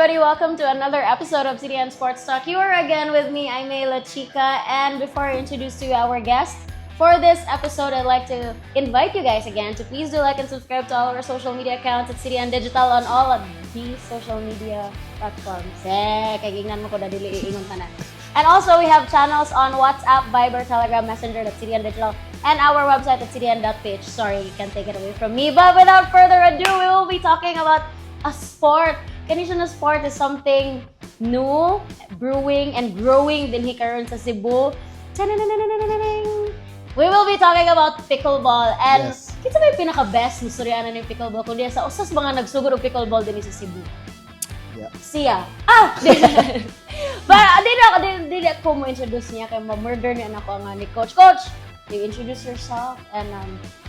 everybody, welcome to another episode of CDN SportsTalk. You are again with me, I'm La Chica, and before I introduce to you our guest, for this episode, I'd like to invite you guys again to please do like and subscribe to all our social media accounts at CDN Digital on all of these social media platforms. Kagingnan mo ko na dili iingon tanan. And also, we have channels on WhatsApp, Viber, Telegram, Messenger at CDN Digital, and our website at cdn.ph. Sorry, you can't take it away from me. But without further ado, we will be talking about a sport. Kanina sport is something new, brewing, and growing din karon sa Cebu. We will be talking about pickleball. And kita ba yung pinaka-best ni Soriana ng pickleball? Kundi sa usas mga nagsugod ng pickleball din sa Cebu. Yeah. Siya. But dili ko mo introduce niya kay ma-murder niya ako nga ni Coach. Coach, you introduce yourself and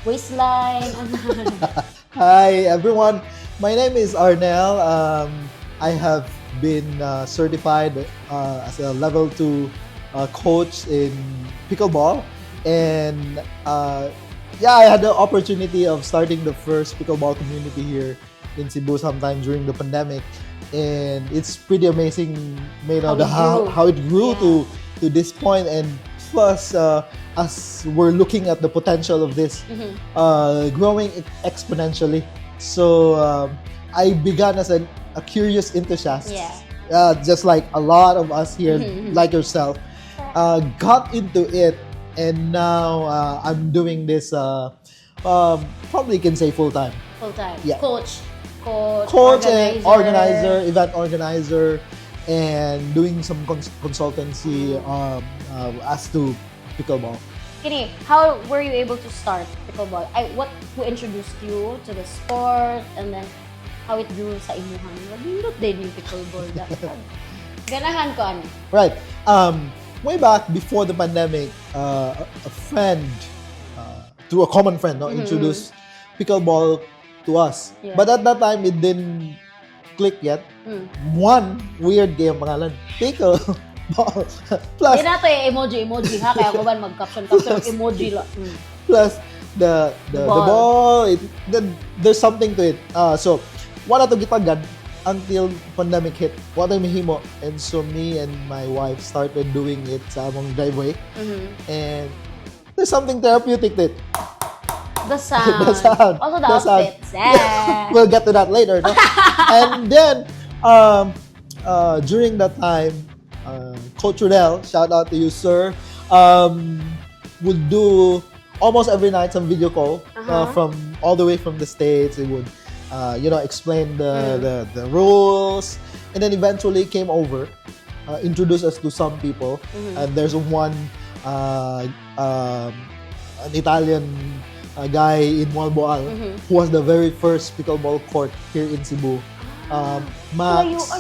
waistline. Hi everyone, my name is Rnell. I have been certified as a level 2 coach in pickleball, and I had the opportunity of starting the first pickleball community here in Cebu sometime during the pandemic, and it's pretty amazing, how it grew to this point. And plus, as we're looking at the potential of this growing exponentially, so I began as a curious enthusiast, just like a lot of us here, like yourself, got into it, and now I'm doing this. Probably can say full time. Yeah. Coach, organizer, event organizer, and doing some consultancy as to pickleball. Kini, how were you able to start pickleball? Who introduced you to the sport, and then how it grew sa imuhan? Nindot din yung pickleball. Ganahan ko ano? Right. Way back before the pandemic, a friend, through a common friend, introduced pickleball to us. Yeah. But at that time, it didn't click yet. One weird game pangalan, pickleball. Plus, hindi nato yung emoji ha, kaya ko ba mag-caption emoji lang. Plus, the ball, there's something to it. So, wala to gitagad until pandemic hit. Wala yung mahimo. And so, me and my wife started doing it sa among driveway. And there's something therapeutic to it. The sound. Also the outfits. We'll get to that later. No? And then, during that time, Coach Rnell, shout out to you, sir, would do almost every night some video call from all the way from the States. He would, explain the rules, and then eventually came over, introduced us to some people, and there's one an Italian guy in Malboal who was the very first pickleball court here in Cebu. Max.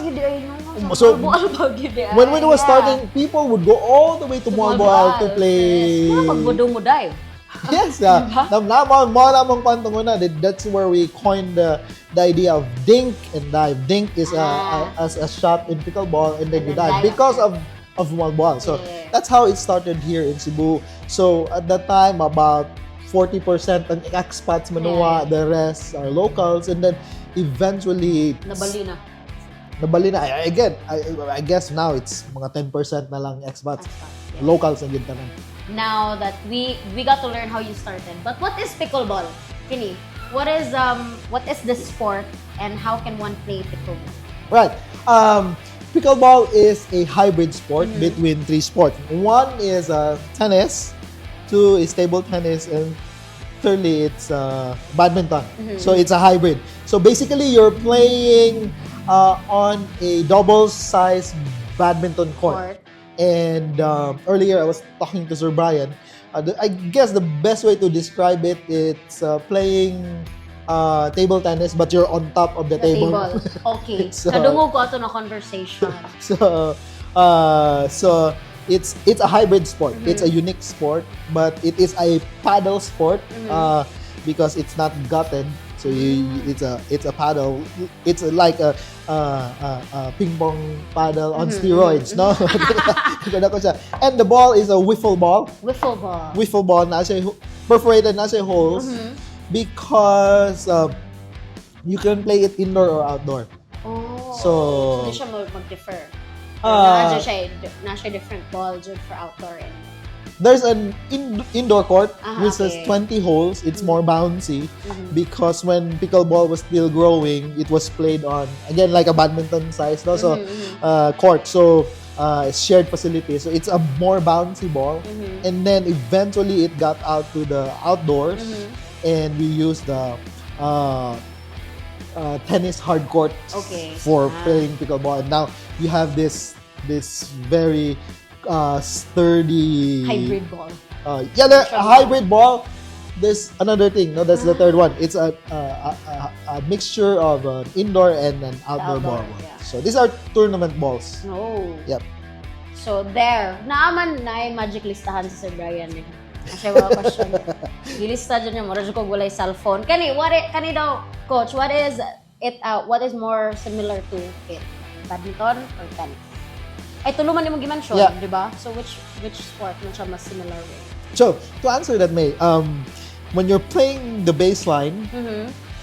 So when it was starting, people would go all the way to Malboal to play. Yes, that's where we coined the idea of dink and dive. Dink is as a shot in pickleball, and then you dive because of Malboal. So that's how it started here in Cebu. So at that time, about 40% ang expats Manua, the rest are locals, and then eventually Nabali na. I guess now it's mga 10% na lang expats. Locals ang gintanan. Now that we got to learn how you started. But what is pickleball? Kini, what is the sport, and how can one play pickleball? Right. Pickleball is a hybrid sport between 3 sports. One is tennis, 2 is table tennis, and thirdly, it's badminton. So it's a hybrid. So basically, you're playing on a double-sized badminton court. And earlier, I was talking to Sir Brian. I guess the best way to describe it, it's playing table tennis, but you're on top of the table. Okay. Kadungog ko ato na conversation. So it's a hybrid sport. It's a unique sport, but it is a paddle sport because it's not gutted. So it's a paddle. It's like a ping pong paddle on steroids, no? And the ball is a wiffle ball. Wiffle ball na siya perforated na siya holes because you can play it indoor or outdoor. So di siya mag-differ. uh, Na siya different ball dyan for outdoor and there's an indoor court which is okay. 20 holes. It's more bouncy because when pickleball was still growing, it was played on, again, like a badminton size, no? So court. So it's shared facility. So it's a more bouncy ball. And then eventually it got out to the outdoors and we used the tennis hard court for playing pickleball. And now you have this very sturdy hybrid ball. The hybrid ball. There's another thing. No, that's the third one. It's a mixture of an indoor and an outdoor ball. Yeah. So these are tournament balls. Oh. Yep. So there, naaman na yung magic listahan sa Sir Brian eh. Kasi mga question. Gilista dyan yung mura ko gulay cellphone. Kani daw, coach, what is more similar to it? Badminton or tennis? Ay, tuluman din mo gimension, di ba? So which sport mo siya mas similar with? So, to answer that, May, when you're playing the baseline,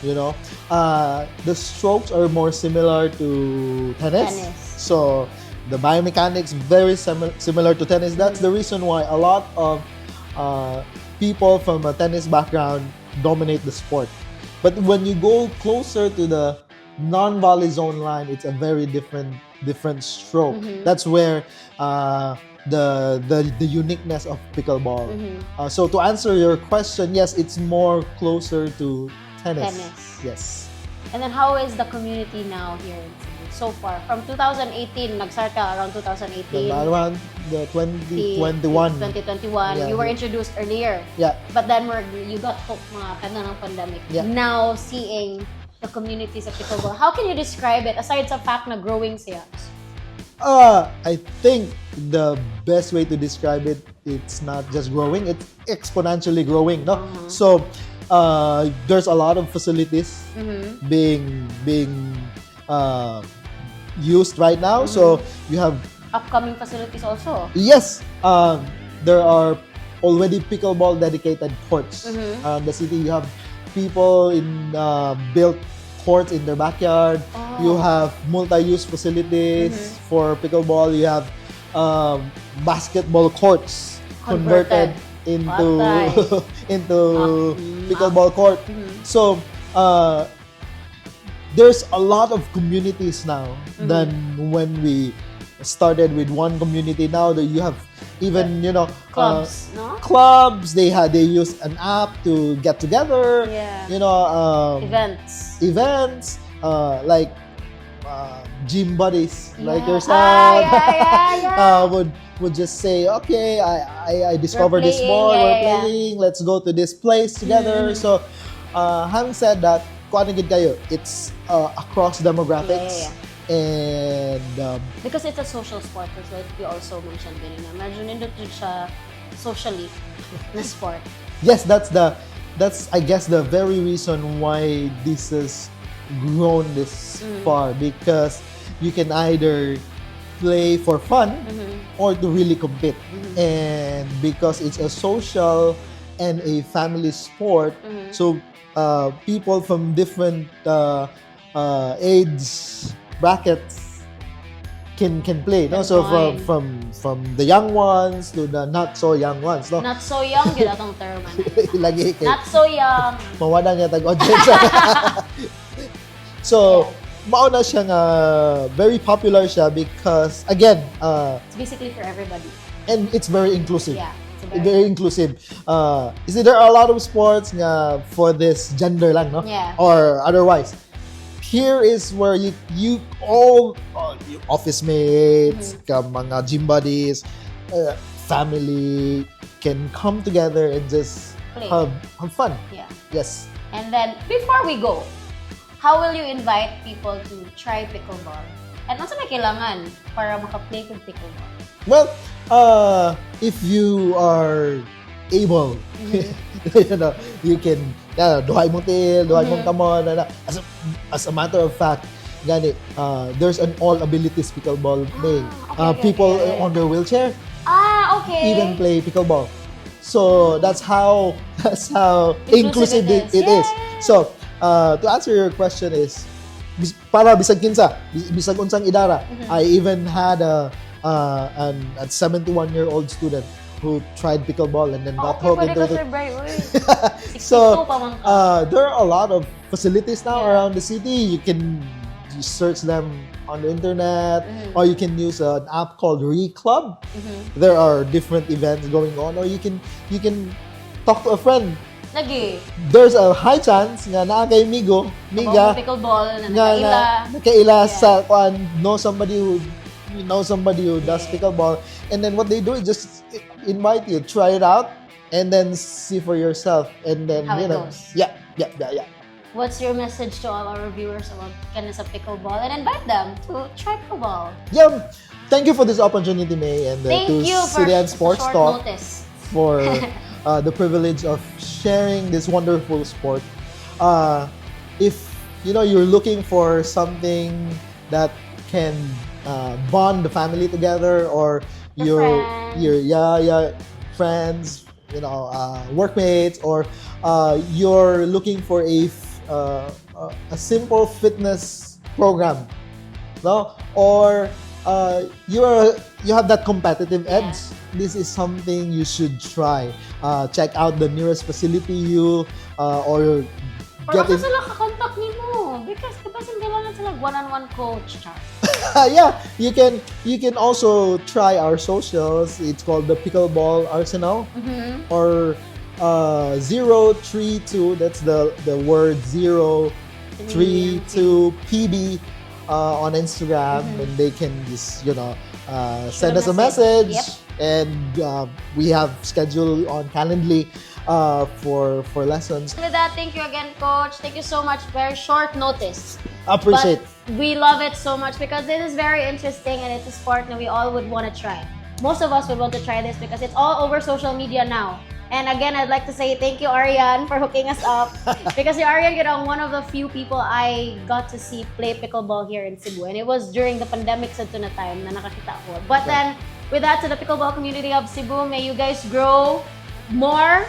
you know, the strokes are more similar to tennis. So, the biomechanics very similar to tennis. That's the reason why a lot of people from a tennis background dominate the sport. But when you go closer to the non-volley zone line, it's a very different stroke. That's where the uniqueness of pickleball. So to answer your question, yes, it's more closer to tennis. Yes. And then how is the community now here in Cebu so far? From 2018, nag-start ka around 2018. Around the 2021. You were introduced earlier. Yeah. But then you got hooked mga kana ng pandemic. Yeah. Now seeing the community sa pickleball, how can you describe it aside sa fact na growing siya? I think the best way to describe it, it's not just growing, it's exponentially growing, no? So there's a lot of facilities being used right now. So you have upcoming facilities also. Yes, there are already pickleball dedicated courts. The city, you have people in built courts in their backyard. You have multi-use facilities for pickleball. You have basketball courts converted into pickleball court. So there's a lot of communities now than when we started with one community. Now that you have even clubs, no? Clubs, they use an app to get together. Events like gym buddies like yourself would just say, okay, I discovered this ball, we're playing, let's go to this place together. So having said that, it's across demographics. And because it's a social sport, as what you also mentioned kanina. Medyo nindot din siya socially na sport. Yes, that's I guess the very reason why this has grown this far, because you can either play for fun or to really compete. And because it's a social and a family sport, so people from different age brackets can play, no? So from the young ones to the not so young ones, no? Not so young, yun atong term. Lagi kay Not so young. mawala niya tag-audience. So mauna siya nga very popular siya because again it's basically for everybody. And it's very inclusive. Yeah. Very inclusive. You see, there are a lot of sports nga for this gender lang, no? Yeah. Or otherwise. Here is where you all your office mates, mga gym buddies, family can come together and just have fun. Yeah. Yes. And then before we go, how will you invite people to try pickleball? And ano may kailangan para maka-play with pickleball? Well, if you are able, you can duhay mong tail, duhay mong kamon. As a matter of fact, there's an all abilities pickleball playing. People on their wheelchair even play pickleball. So that's how inclusive it is. So to answer your question is, para bisag kinsa, bisag unsang idara. I even had a 71-year-old student who tried pickleball and then got hooked into it. So there are a lot of facilities now around the city. You can search them on the internet, or you can use an app called Club. There are different events going on, or you can talk to a friend. Lagi. There's a high chance nga naa kay Miga pickleball na nakaila sa know somebody who does pickleball, and then what they do is just invite you, try it out, and then see for yourself, and then how it goes. Yeah. What's your message to all our viewers about sa pickleball, and invite them to try pickleball? Yeah, thank you for this opportunity, May, and to CDN SportsTalk for the privilege of sharing this wonderful sport. If you're looking for something that can bond the family together, or your friends, workmates, or you're looking for a simple fitness program, no? Or you have that competitive edge. This is something you should try. Check out the nearest facility or get in. Sila ka-contact nimo because kapag kailangan sila one-on-one coach, char. Yeah, you can also try our socials. It's called the Pickleball Arsenal, or 032. That's the word 032 PB on Instagram, and they can just send us a message. And we have schedule on Calendly for lessons. With that, thank you again, Coach. Thank you so much. Very short notice. Appreciate. But we love it so much because this is very interesting, and it's a sport that we all would want to try. Most of us would want to try this because it's all over social media now. And again, I'd like to say thank you, Arian, for hooking us up. Because Arian, one of the few people I got to see play pickleball here in Cebu. And it was during the pandemic sa na time na nakakita ko. But then, with that, to the pickleball community of Cebu, may you guys grow more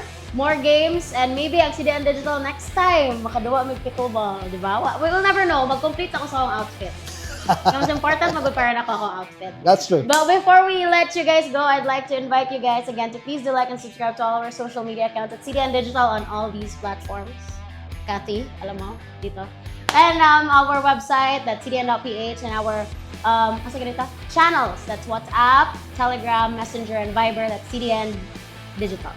games, and maybe ang CDN Digital next time, makaduwa may pickleball, di ba? We will never know. Mag-complete ako sa akong outfit. The most important, mag-prepare na ako akong outfit. That's true. But before we let you guys go, I'd like to invite you guys again to please do like and subscribe to all our social media accounts at CDN Digital on all these platforms. Kathy, alam mo, dito. And our website, that's cdn.ph, and our channels, that's WhatsApp, Telegram, Messenger, and Viber, that's CDN Digital.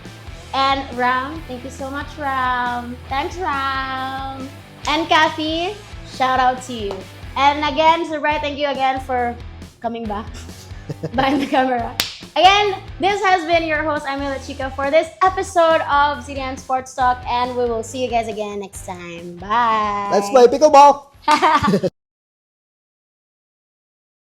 And Ram, thank you so much, Ram. Thanks, Ram. And Kathy, shout out to you. And again, Sir Bright, thank you again for coming back behind the camera. Again, this has been your host, Amila Chica, for this episode of CDN Sports Talk, and we will see you guys again next time. Bye. Let's play pickleball.